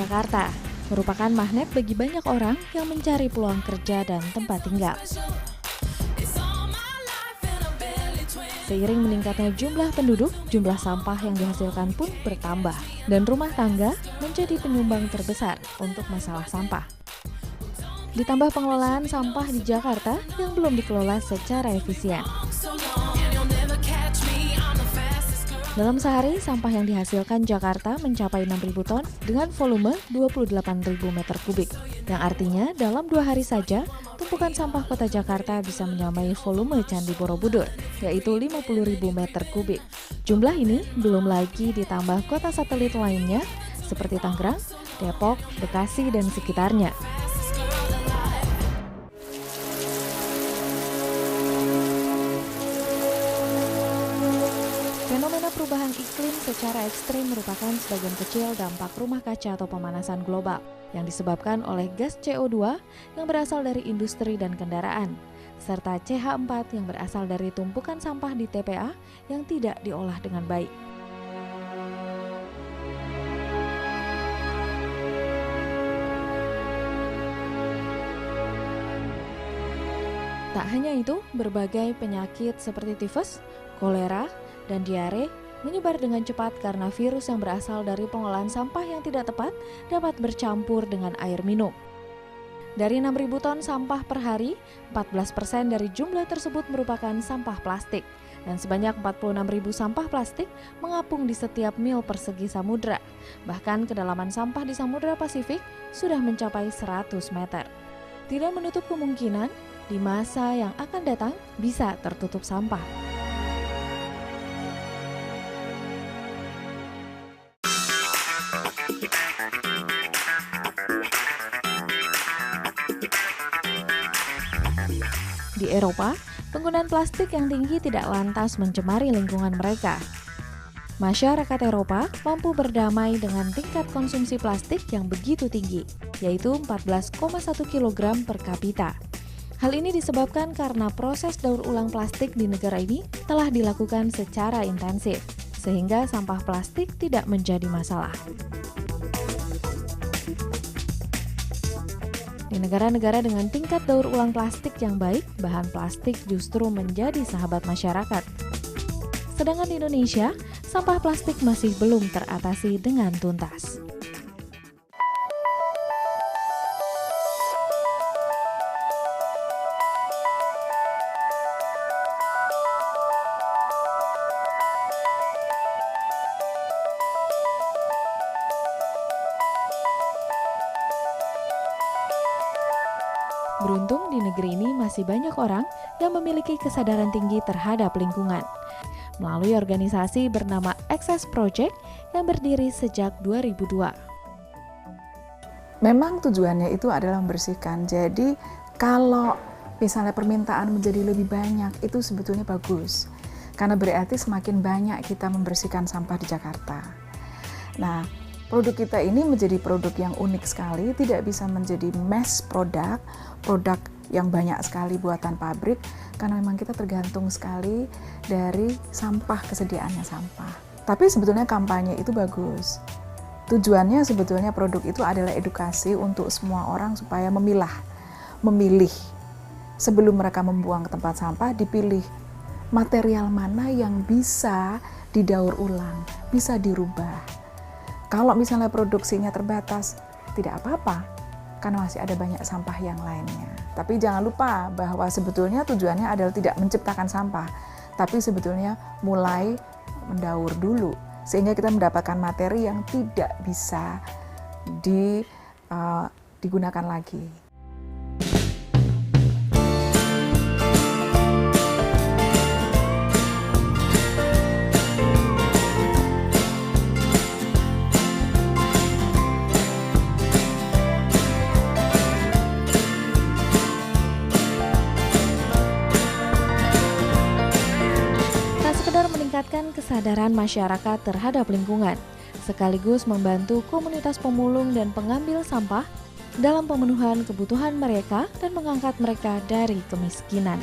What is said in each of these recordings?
Jakarta merupakan magnet bagi banyak orang yang mencari peluang kerja dan tempat tinggal. Seiring meningkatnya jumlah penduduk, jumlah sampah yang dihasilkan pun bertambah, dan rumah tangga menjadi penyumbang terbesar untuk masalah sampah. Ditambah pengelolaan sampah di Jakarta yang belum dikelola secara efisien. Dalam sehari, sampah yang dihasilkan Jakarta mencapai 6.000 ton dengan volume 28.000 meter kubik, yang artinya dalam 2 hari saja, tumpukan sampah kota Jakarta bisa menyamai volume Candi Borobudur, yaitu 50.000 meter kubik. Jumlah ini belum lagi ditambah kota satelit lainnya seperti Tangerang, Depok, Bekasi, dan sekitarnya. Fenomena perubahan iklim secara ekstrim merupakan sebagian kecil dampak rumah kaca atau pemanasan global yang disebabkan oleh gas CO2 yang berasal dari industri dan kendaraan, serta CH4 yang berasal dari tumpukan sampah di TPA yang tidak diolah dengan baik. Tak hanya itu, berbagai penyakit seperti tifus, kolera, dan diare menyebar dengan cepat karena virus yang berasal dari pengolahan sampah yang tidak tepat dapat bercampur dengan air minum. Dari 6.000 ton sampah per hari, 14% dari jumlah tersebut merupakan sampah plastik, dan sebanyak 46.000 sampah plastik mengapung di setiap mil persegi samudra. Bahkan kedalaman sampah di Samudra Pasifik sudah mencapai 100 meter. Tidak menutup kemungkinan di masa yang akan datang bisa tertutup sampah. Di Eropa, penggunaan plastik yang tinggi tidak lantas mencemari lingkungan mereka. Masyarakat Eropa mampu berdamai dengan tingkat konsumsi plastik yang begitu tinggi, yaitu 14,1 kg per kapita. Hal ini disebabkan karena proses daur ulang plastik di negara ini telah dilakukan secara intensif, sehingga sampah plastik tidak menjadi masalah. Di negara-negara dengan tingkat daur ulang plastik yang baik, bahan plastik justru menjadi sahabat masyarakat. Sedangkan di Indonesia, sampah plastik masih belum teratasi dengan tuntas. Beruntung di negeri ini masih banyak orang yang memiliki kesadaran tinggi terhadap lingkungan. Melalui organisasi bernama Access Project yang berdiri sejak 2002. Memang tujuannya itu adalah membersihkan. Jadi kalau misalnya permintaan menjadi lebih banyak, itu sebetulnya bagus. Karena berarti semakin banyak kita membersihkan sampah di Jakarta. Nah, produk kita ini menjadi produk yang unik sekali, tidak bisa menjadi mass produk yang banyak sekali buatan pabrik, karena memang kita tergantung sekali dari sampah, kesediaannya sampah. Tapi sebetulnya kampanye itu bagus. Tujuannya sebetulnya produk itu adalah edukasi untuk semua orang supaya memilih. Sebelum mereka membuang ke tempat sampah, dipilih material mana yang bisa didaur ulang, bisa dirubah. Kalau misalnya produksinya terbatas, tidak apa-apa, karena masih ada banyak sampah yang lainnya. Tapi jangan lupa bahwa sebetulnya tujuannya adalah tidak menciptakan sampah, tapi sebetulnya mulai mendaur dulu, sehingga kita mendapatkan materi yang tidak bisa digunakan lagi. Meningkatkan kesadaran masyarakat terhadap lingkungan, sekaligus membantu komunitas pemulung dan pengambil sampah dalam pemenuhan kebutuhan mereka dan mengangkat mereka dari kemiskinan.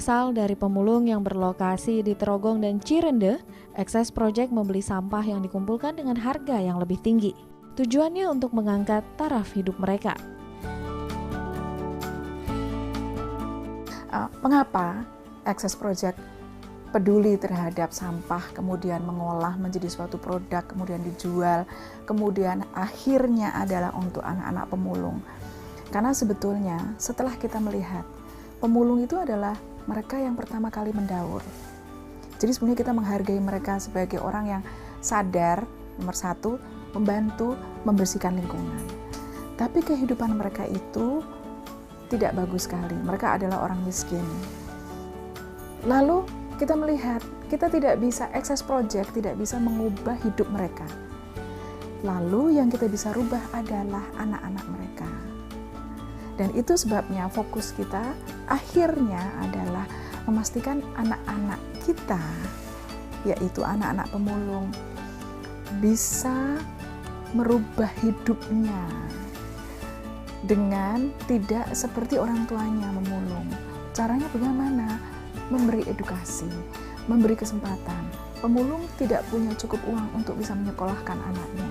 berasal dari pemulung yang berlokasi di Trogong dan Cirende, Access Project membeli sampah yang dikumpulkan dengan harga yang lebih tinggi. Tujuannya untuk mengangkat taraf hidup mereka. Mengapa Access Project peduli terhadap sampah, kemudian mengolah menjadi suatu produk, kemudian dijual, kemudian akhirnya adalah untuk anak-anak pemulung? Karena sebetulnya setelah kita melihat pemulung itu adalah mereka yang pertama kali mendaur. Jadi sebenarnya kita menghargai mereka sebagai orang yang sadar, nomor satu, membantu membersihkan lingkungan. Tapi kehidupan mereka itu tidak bagus sekali. Mereka adalah orang miskin. Lalu kita melihat, kita tidak bisa, Access Project tidak bisa mengubah hidup mereka. Lalu yang kita bisa rubah adalah anak-anak mereka. Dan itu sebabnya fokus kita akhirnya adalah memastikan anak-anak kita, yaitu anak-anak pemulung, bisa merubah hidupnya dengan tidak seperti orang tuanya memulung. Caranya bagaimana? Memberi edukasi, memberi kesempatan. Pemulung tidak punya cukup uang untuk bisa menyekolahkan anaknya.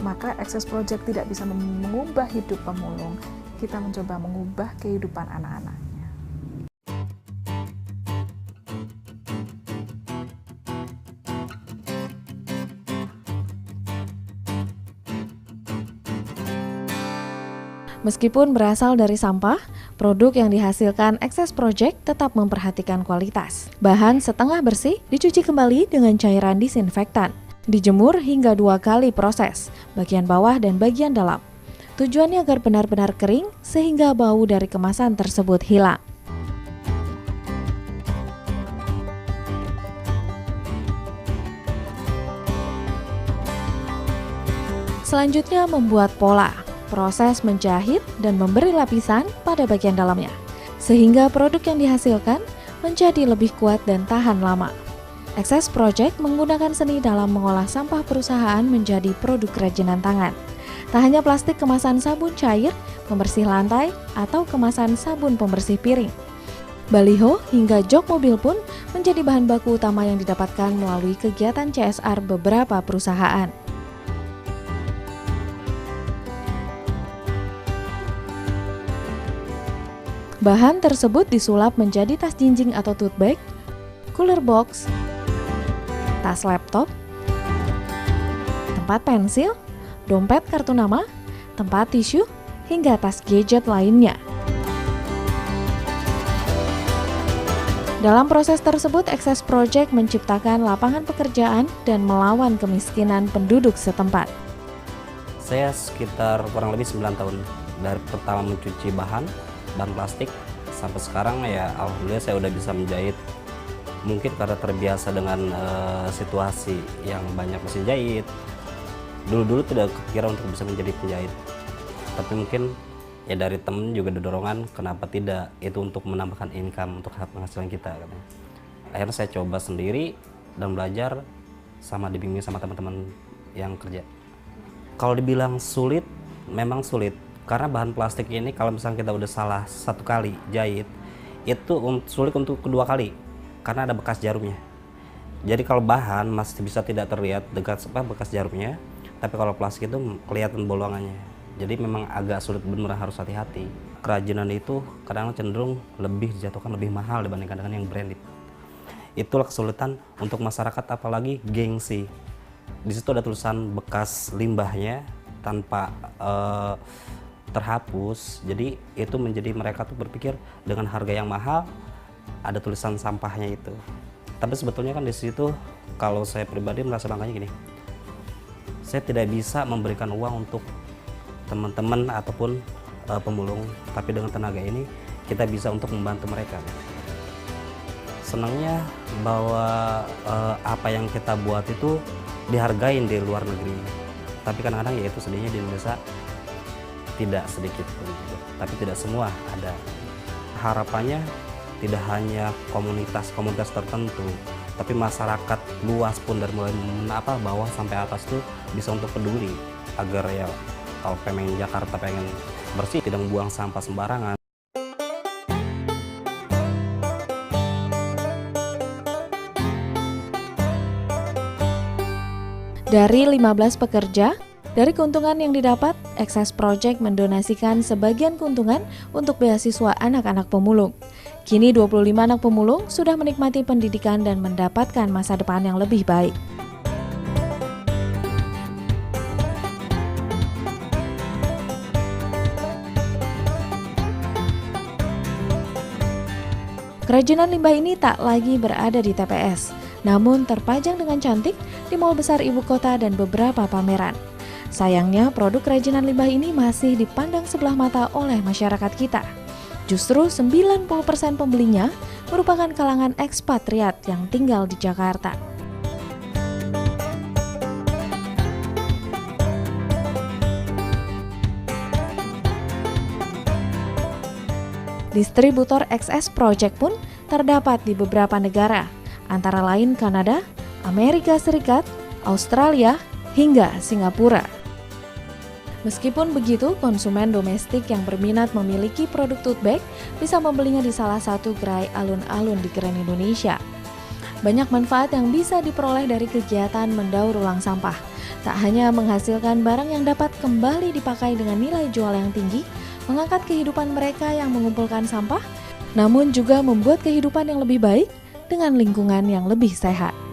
Maka Access Project tidak bisa mengubah hidup pemulung. Kita mencoba mengubah kehidupan anak-anaknya. Meskipun berasal dari sampah, produk yang dihasilkan Access Project tetap memperhatikan kualitas. Bahan setengah bersih dicuci kembali dengan cairan disinfektan. Dijemur hingga 2 kali proses, bagian bawah dan bagian dalam. Tujuannya agar benar-benar kering sehingga bau dari kemasan tersebut hilang. Selanjutnya membuat pola. Proses menjahit dan memberi lapisan pada bagian dalamnya, sehingga produk yang dihasilkan menjadi lebih kuat dan tahan lama. Access Project menggunakan seni dalam mengolah sampah perusahaan menjadi produk kerajinan tangan. Tak hanya plastik kemasan sabun cair, pembersih lantai, atau kemasan sabun pembersih piring. Baliho hingga jok mobil pun menjadi bahan baku utama yang didapatkan melalui kegiatan CSR beberapa perusahaan. Bahan tersebut disulap menjadi tas jinjing atau tote bag, cooler box, tas laptop, tempat pensil, dompet kartu nama, tempat tisu, hingga tas gadget lainnya. Dalam proses tersebut, Access Project menciptakan lapangan pekerjaan dan melawan kemiskinan penduduk setempat. Saya sekitar kurang lebih 9 tahun dari pertama mencuci bahan plastik sampai sekarang ya alhamdulillah saya udah bisa menjahit. Mungkin karena terbiasa dengan situasi yang banyak mesin jahit. Dulu tidak kepikiran untuk bisa menjadi penjahit. Tapi mungkin ya dari temen juga ada dorongan kenapa tidak, itu untuk menambahkan income untuk penghasilan kita katanya. Akhirnya saya coba sendiri dan belajar sama dibimbing sama teman-teman yang kerja. Kalau dibilang sulit, memang sulit. Karena bahan plastik ini kalau misalnya kita udah salah 1 kali jahit, itu sulit untuk kedua kali karena ada bekas jarumnya. Jadi kalau bahan masih bisa tidak terlihat bekas jarumnya, tapi kalau plastik itu kelihatan bolongannya. Jadi memang agak sulit, benar harus hati-hati. Kerajinan itu kadang cenderung lebih dijatuhkan lebih mahal dibandingkan dengan yang branded. Itulah kesulitan untuk masyarakat, apalagi gengsi. Di situ ada tulisan bekas limbahnya tanpa terhapus, jadi itu menjadi mereka tuh berpikir dengan harga yang mahal ada tulisan sampahnya itu. Tapi sebetulnya kan di situ kalau saya pribadi merasa bangkanya gini, saya tidak bisa memberikan uang untuk teman-teman ataupun pemulung, tapi dengan tenaga ini kita bisa untuk membantu mereka. Senangnya bahwa apa yang kita buat itu dihargain di luar negeri, tapi kadang-kadang ya itu sedihnya di Indonesia tidak sedikit pun gitu. Tapi tidak semua ada. Harapannya tidak hanya komunitas tertentu, tapi masyarakat luas pun dari mulai bawah sampai atas tuh bisa untuk peduli agar ya kalau pengen Jakarta pengen bersih tidak membuang sampah sembarangan. Dari 15 pekerja, dari keuntungan yang didapat, Access Project mendonasikan sebagian keuntungan untuk beasiswa anak-anak pemulung. Kini 25 anak pemulung sudah menikmati pendidikan dan mendapatkan masa depan yang lebih baik. Kerajinan limbah ini tak lagi berada di TPS, namun terpajang dengan cantik di mal besar ibu kota dan beberapa pameran. Sayangnya, produk kerajinan limbah ini masih dipandang sebelah mata oleh masyarakat kita. Justru 90% pembelinya merupakan kalangan ekspatriat yang tinggal di Jakarta. Distributor Access Project pun terdapat di beberapa negara, antara lain Kanada, Amerika Serikat, Australia, hingga Singapura. Meskipun begitu, konsumen domestik yang berminat memiliki produk tote bag bisa membelinya di salah satu gerai alun-alun di Grand Indonesia. Banyak manfaat yang bisa diperoleh dari kegiatan mendaur ulang sampah. Tak hanya menghasilkan barang yang dapat kembali dipakai dengan nilai jual yang tinggi, mengangkat kehidupan mereka yang mengumpulkan sampah, namun juga membuat kehidupan yang lebih baik dengan lingkungan yang lebih sehat.